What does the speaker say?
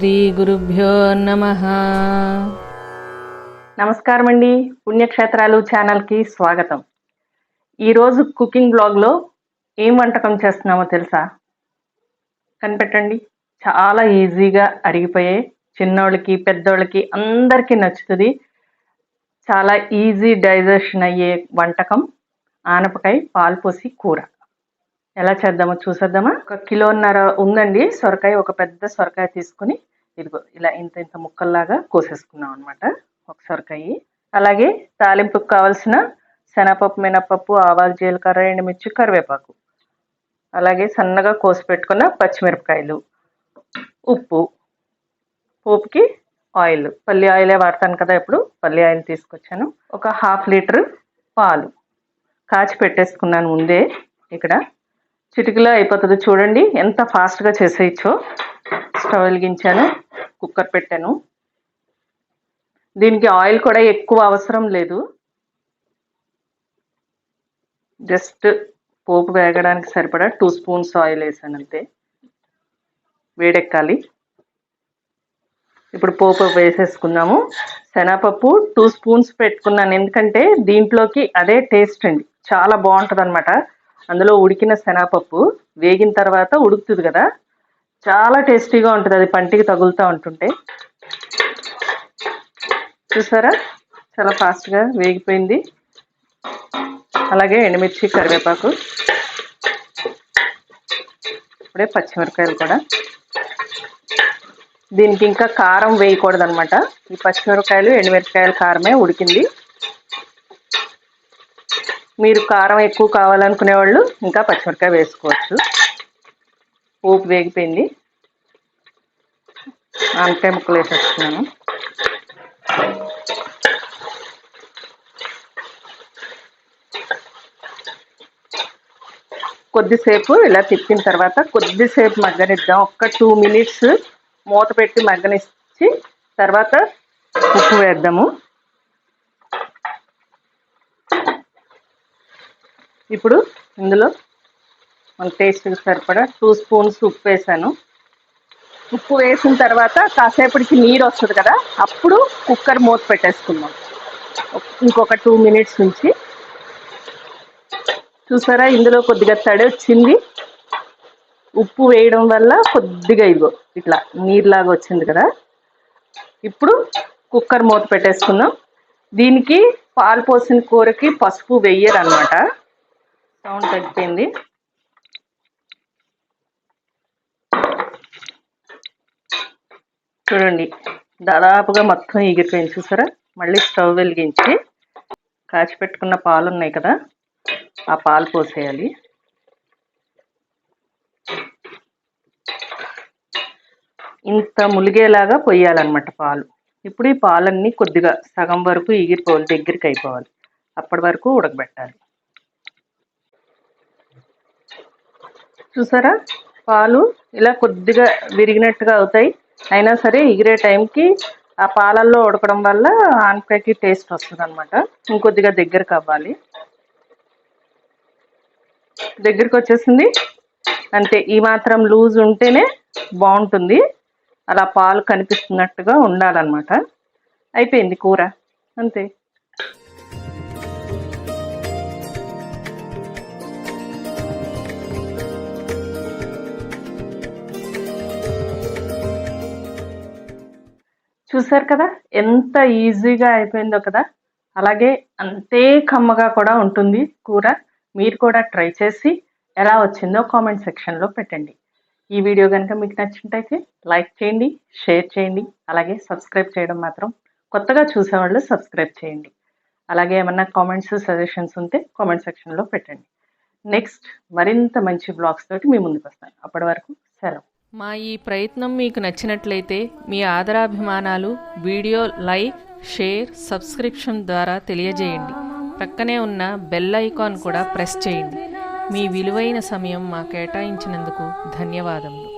శ్రీ గురుభ్యో నమః. నమస్కారం అండి. పుణ్యక్షేత్రాలు ఛానల్కి స్వాగతం. ఈరోజు కుకింగ్ బ్లాగ్లో ఏం వంటకం చేస్తున్నామో తెలుసా? కనిపెట్టండి. చాలా ఈజీగా అరిగిపోయే, చిన్నోళ్ళకి పెద్దోళ్ళకి అందరికీ నచ్చుతుంది. చాలా ఈజీ డైజెషన్ అయ్యే వంటకం ఆనపకాయ పాలు పోసి కూర. ఎలా చేద్దామో చూసేద్దామా? 1.5 కిలో ఉందండి సొరకాయ. ఒక పెద్ద సొరకాయ తీసుకుని ఇదిగో ఇలా ఇంత ఇంత ముక్కల్లాగా కోసేసుకున్నాం అనమాట ఒక సొరకాయ. అలాగే తాలింపుకు కావాల్సిన శనగపప్పు, మినపప్పు, ఆవాలు, జీలకర్ర, ఎండుమిర్చి, కరివేపాకు, అలాగే సన్నగా కోసి పెట్టుకున్న పచ్చిమిరపకాయలు, ఉప్పు, పోపుకి ఆయిల్, పల్లి ఆయిలే వాడతాను కదా, ఇప్పుడు పల్లి ఆయిల్ తీసుకొచ్చాను. ఒక 1/2 లీటర్ పాలు కాచి పెట్టేసుకున్నాను ముందే. ఇక్కడ చిటికలో అయిపోతుంది. చూడండి ఎంత ఫాస్ట్గా చేసేయచ్చో. స్టవ్ వెలిగించాను, కుక్కర్ పెట్టాను. దీనికి ఆయిల్ కూడా ఎక్కువ అవసరం లేదు. జస్ట్ పోపు వేగడానికి సరిపడా 2 స్పూన్స్ ఆయిల్ వేసాను అంతే. వేడెక్కాలి. ఇప్పుడు పోపు వేసేసుకుందాము. శనగపప్పు 2 స్పూన్స్ పెట్టుకున్నాను, ఎందుకంటే దీంట్లోకి అదే టేస్ట్ అండి, చాలా బాగుంటుంది అనమాట. అందులో ఉడికిన శనగపప్పు వేగిన తర్వాత ఉడుకుతుంది కదా, చాలా టేస్టీగా ఉంటుంది. అది పంటికి తగులుతూ ఉంటుంటే. చూసారా చాలా ఫాస్ట్గా వేగిపోయింది. అలాగే ఎండుమిర్చి, కరివేపాకు, ఇప్పుడే పచ్చిమిరపకాయలు కూడా. దీనికి ఇంకా కారం వేయకూడదు అనమాట. ఈ పచ్చిమిరపకాయలు, ఎండుమిరపకాయల కారమే ఉడికింది. మీరు కారం ఎక్కువ కావాలనుకునే వాళ్ళు ఇంకా పచ్చిమిరపకాయ వేసుకోవచ్చు. పోపు వేగిపోయింది. ఆనపకాయ ముక్కలు వేసేస్తున్నాను. కొద్దిసేపు ఇలా తిప్పిన తర్వాత కొద్దిసేపు మగ్గనిద్దాం. ఒక్క 2 మినిట్స్ మూత పెట్టి మగ్గనిచ్చి తర్వాత ఉప్పు వేద్దాము. ఇప్పుడు ఇందులో మన టేస్ట్కి సరిపడా 2 స్పూన్స్ ఉప్పు వేసాను. ఉప్పు వేసిన తర్వాత కాసేపటికి నీరు వస్తుంది కదా, అప్పుడు కుక్కర్ మూత పెట్టేసుకుందాం ఇంకొక 2 మినిట్స్ నుంచి. చూసారా ఇందులో కొద్దిగా తడి వచ్చింది. ఉప్పు వేయడం వల్ల కొద్దిగా ఇదిగో ఇట్లా నీరులాగా వచ్చింది కదా. ఇప్పుడు కుక్కర్ మూత పెట్టేసుకుందాం. దీనికి పాలు పోసిన కూరకి పసుపు వేయరు అనమాట. సౌండ్ తగ్గిపోయింది. చూడండి దాదాపుగా మొత్తం ఎగిరిపోయింది. చూసారా? మళ్ళీ స్టవ్ వెలిగించి కాచి పెట్టుకున్న పాలు ఉన్నాయి కదా, ఆ పాలు పోసేయాలి. ఇంత ములిగేలాగా పొయ్యాలన్నమాట పాలు. ఇప్పుడు ఈ పాలన్నీ కొద్దిగా సగం వరకు ఎగిరిపోవాలి, దగ్గరికి అయిపోవాలి. అప్పటి వరకు ఉడకబెట్టాలి. చూసారా పాలు ఇలా కొద్దిగా విరిగినట్టుగా అవుతాయి. అయినా సరే ఎగిరే టైంకి ఆ పాలల్లో ఉడకడం వల్ల ఆనపకాయకి టేస్ట్ వస్తుంది అనమాట. ఇంకొద్దిగా దగ్గరకు అవ్వాలి. దగ్గరికి వచ్చేసింది అంతే. ఈ మాత్రం లూజ్ ఉంటేనే బాగుంటుంది. అలా పాలు కనిపిస్తున్నట్టుగా ఉండాలన్నమాట. అయిపోయింది కూర అంతే. చూసారు కదా ఎంత ఈజీగా అయిపోయిందో కదా. అలాగే అంతే కమ్మగా కూడా ఉంటుంది కూర. మీరు కూడా ట్రై చేసి ఎలా వచ్చిందో కామెంట్ సెక్షన్లో పెట్టండి. ఈ వీడియో కనుక మీకు నచ్చినట్టయితే లైక్ చేయండి, షేర్ చేయండి, అలాగే సబ్స్క్రైబ్ చేయడం మాత్రం కొత్తగా చూసేవాళ్ళు సబ్స్క్రైబ్ చేయండి. అలాగే ఏమన్నా కామెంట్స్, సజెషన్స్ ఉంటే కామెంట్ సెక్షన్లో పెట్టండి. నెక్స్ట్ మరింత మంచి బ్లాగ్స్ తోటి మీ ముందుకు వస్తాను. అప్పటి వరకు సెలవు. మా ఈ ప్రయత్నం మీకు నచ్చినట్లయితే మీ ఆదరాభిమానాలు వీడియో లైక్, షేర్, సబ్స్క్రిప్షన్ ద్వారా తెలియజేయండి. ప్రక్కనే ఉన్న బెల్ ఐకాన్ కూడా ప్రెస్ చేయండి. మీ విలువైన సమయం మా కేటాయించినందుకు ధన్యవాదములు.